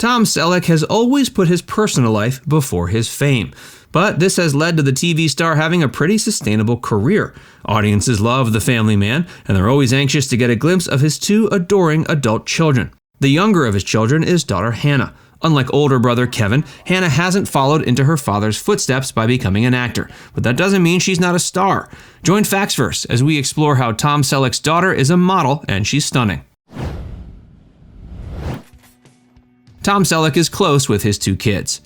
Tom Selleck has always put his personal life before his fame, but this has led to the TV star having a pretty sustainable career. Audiences love the family man, and they're always anxious to get a glimpse of his two adoring adult children. The younger of his children is daughter Hannah. Unlike older brother Kevin, Hannah hasn't followed into her father's footsteps by becoming an actor, but that doesn't mean she's not a star. Join Factsverse as we explore how Tom Selleck's daughter is a model and she's stunning. Tom Selleck is close with his two kids.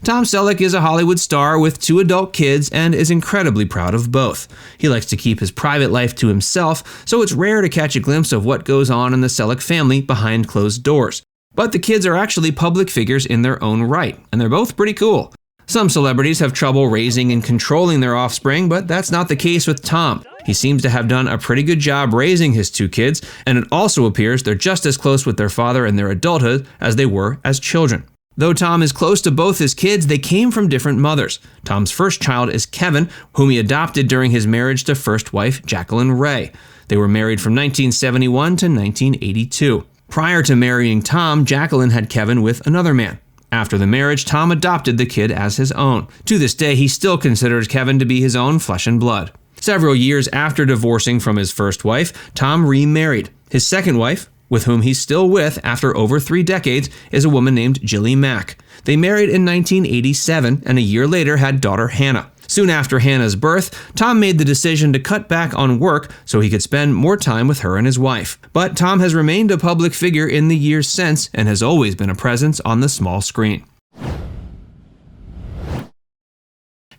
Tom Selleck is a Hollywood star with two adult kids and is incredibly proud of both. He likes to keep his private life to himself, so it's rare to catch a glimpse of what goes on in the Selleck family behind closed doors. But the kids are actually public figures in their own right, and they're both pretty cool. Some celebrities have trouble raising and controlling their offspring, but that's not the case with Tom. He seems to have done a pretty good job raising his two kids, and it also appears they're just as close with their father in their adulthood as they were as children. Though Tom is close to both his kids, they came from different mothers. Tom's first child is Kevin, whom he adopted during his marriage to first wife Jacqueline Ray. They were married from 1971 to 1982. Prior to marrying Tom, Jacqueline had Kevin with another man. After the marriage, Tom adopted the kid as his own. To this day, he still considers Kevin to be his own flesh and blood. Several years after divorcing from his first wife, Tom remarried. His second wife, with whom he's still with after over 3 decades, is a woman named Jillie Mack. They married in 1987 and a year later had daughter Hannah. Soon after Hannah's birth, Tom made the decision to cut back on work so he could spend more time with her and his wife. But Tom has remained a public figure in the years since and has always been a presence on the small screen.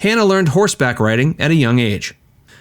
Hannah learned horseback riding at a young age.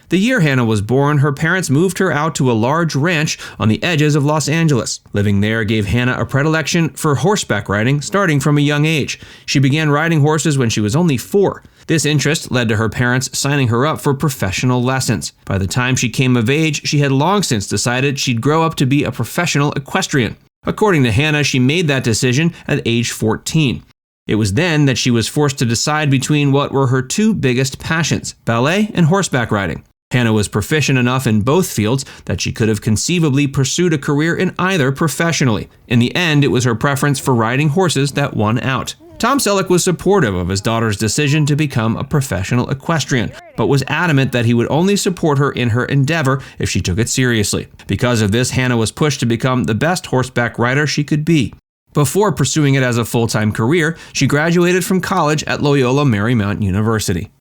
The year Hannah was born, her parents moved her out to a large ranch on the edges of Los Angeles. Living there gave Hannah a predilection for horseback riding starting from a young age. She began riding horses when she was only 4. This interest led to her parents signing her up for professional lessons. By the time she came of age, she had long since decided she'd grow up to be a professional equestrian. According to Hannah, she made that decision at age 14. It was then that she was forced to decide between what were her two biggest passions, ballet and horseback riding. Hannah was proficient enough in both fields that she could have conceivably pursued a career in either professionally. In the end, it was her preference for riding horses that won out. Tom Selleck was supportive of his daughter's decision to become a professional equestrian, but was adamant that he would only support her in her endeavor if she took it seriously. Because of this, Hannah was pushed to become the best horseback rider she could be. Before pursuing it as a full-time career, she graduated from college at Loyola Marymount University.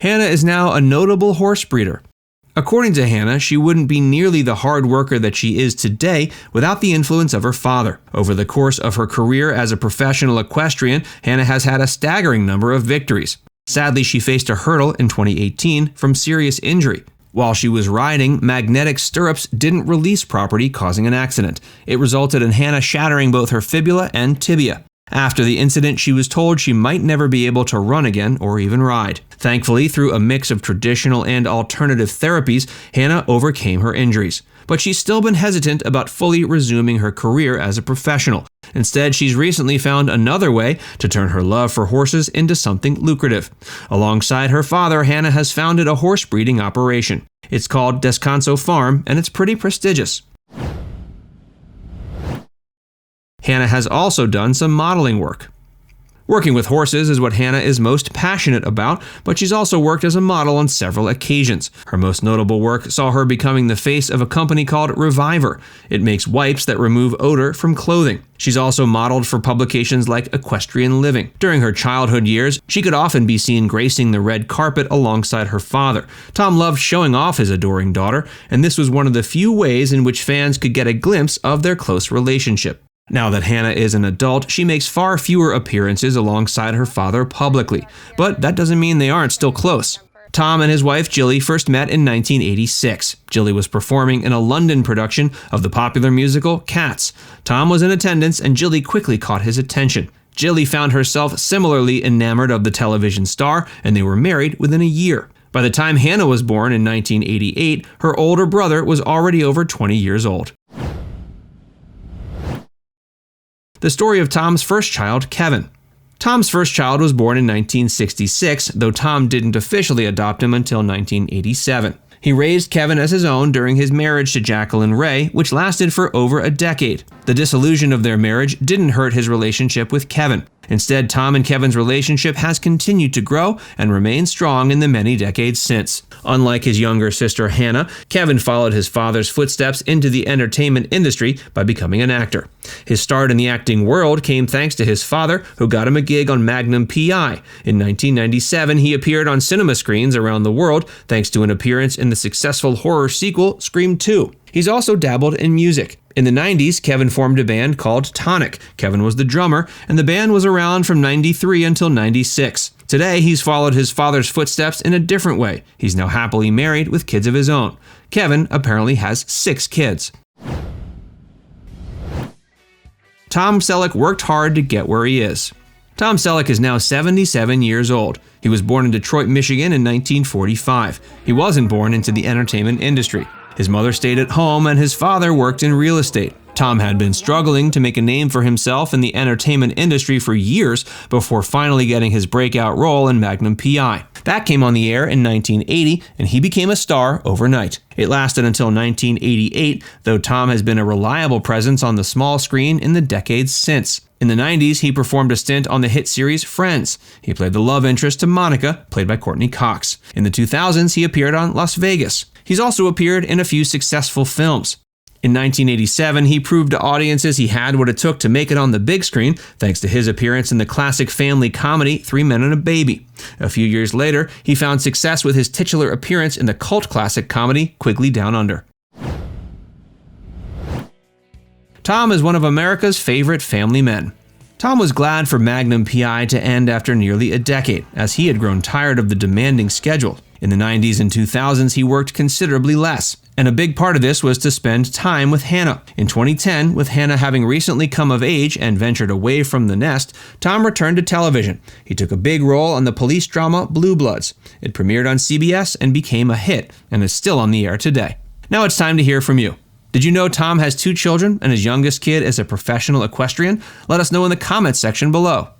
Hannah is now a notable horse breeder. According to Hannah, she wouldn't be nearly the hard worker that she is today without the influence of her father. Over the course of her career as a professional equestrian, Hannah has had a staggering number of victories. Sadly, she faced a hurdle in 2018 from serious injury. While she was riding, magnetic stirrups didn't release properly, causing an accident. It resulted in Hannah shattering both her fibula and tibia. After the incident, she was told she might never be able to run again or even ride. Thankfully, through a mix of traditional and alternative therapies, Hannah overcame her injuries. But she's still been hesitant about fully resuming her career as a professional. Instead, she's recently found another way to turn her love for horses into something lucrative. Alongside her father, Hannah has founded a horse breeding operation. It's called Descanso Farm, and it's pretty prestigious. Hannah has also done some modeling work. Working with horses is what Hannah is most passionate about, but she's also worked as a model on several occasions. Her most notable work saw her becoming the face of a company called Reviver. It makes wipes that remove odor from clothing. She's also modeled for publications like Equestrian Living. During her childhood years, she could often be seen gracing the red carpet alongside her father. Tom loved showing off his adoring daughter, and this was one of the few ways in which fans could get a glimpse of their close relationship. Now that Hannah is an adult, she makes far fewer appearances alongside her father publicly, but that doesn't mean they aren't still close. Tom and his wife Jillie first met in 1986. Jillie was performing in a London production of the popular musical Cats. Tom was in attendance and Jillie quickly caught his attention. Jillie found herself similarly enamored of the television star, and they were married within a year. By the time Hannah was born in 1988, her older brother was already over 20 years old. The story of Tom's first child, Kevin. Tom's first child was born in 1966, though Tom didn't officially adopt him until 1987. He raised Kevin as his own during his marriage to Jacqueline Ray, which lasted for over a decade. The dissolution of their marriage didn't hurt his relationship with Kevin. Instead, Tom and Kevin's relationship has continued to grow and remain strong in the many decades since. Unlike his younger sister Hannah, Kevin followed his father's footsteps into the entertainment industry by becoming an actor. His start in the acting world came thanks to his father, who got him a gig on Magnum P.I. In 1997, he appeared on cinema screens around the world thanks to an appearance in the successful horror sequel Scream 2. He's also dabbled in music. In the 90s, Kevin formed a band called Tonic. Kevin was the drummer, and the band was around from 93 until 96. Today, he's followed his father's footsteps in a different way. He's now happily married with kids of his own. Kevin apparently has 6 kids. Tom Selleck worked hard to get where he is. Tom Selleck is now 77 years old. He was born in Detroit, Michigan in 1945. He wasn't born into the entertainment industry. His mother stayed at home and his father worked in real estate. Tom had been struggling to make a name for himself in the entertainment industry for years before finally getting his breakout role in Magnum P.I. That came on the air in 1980, and he became a star overnight. It lasted until 1988, though Tom has been a reliable presence on the small screen in the decades since. In the 90s, he performed a stint on the hit series Friends. He played the love interest to Monica, played by Courtney Cox. In the 2000s, he appeared on Las Vegas. He's also appeared in a few successful films. In 1987, he proved to audiences he had what it took to make it on the big screen, thanks to his appearance in the classic family comedy 3 Men and a Baby. A few years later, he found success with his titular appearance in the cult classic comedy Quigley Down Under. Tom is one of America's favorite family men. Tom was glad for Magnum P.I. to end after nearly a decade, as he had grown tired of the demanding schedule. In the 90s and 2000s, he worked considerably less, and a big part of this was to spend time with Hannah. In 2010, with Hannah having recently come of age and ventured away from the nest, Tom returned to television. He took a big role on the police drama Blue Bloods. It premiered on CBS and became a hit, and is still on the air today. Now it's time to hear from you. Did you know Tom has 2 children and his youngest kid is a professional equestrian? Let us know in the comments section below.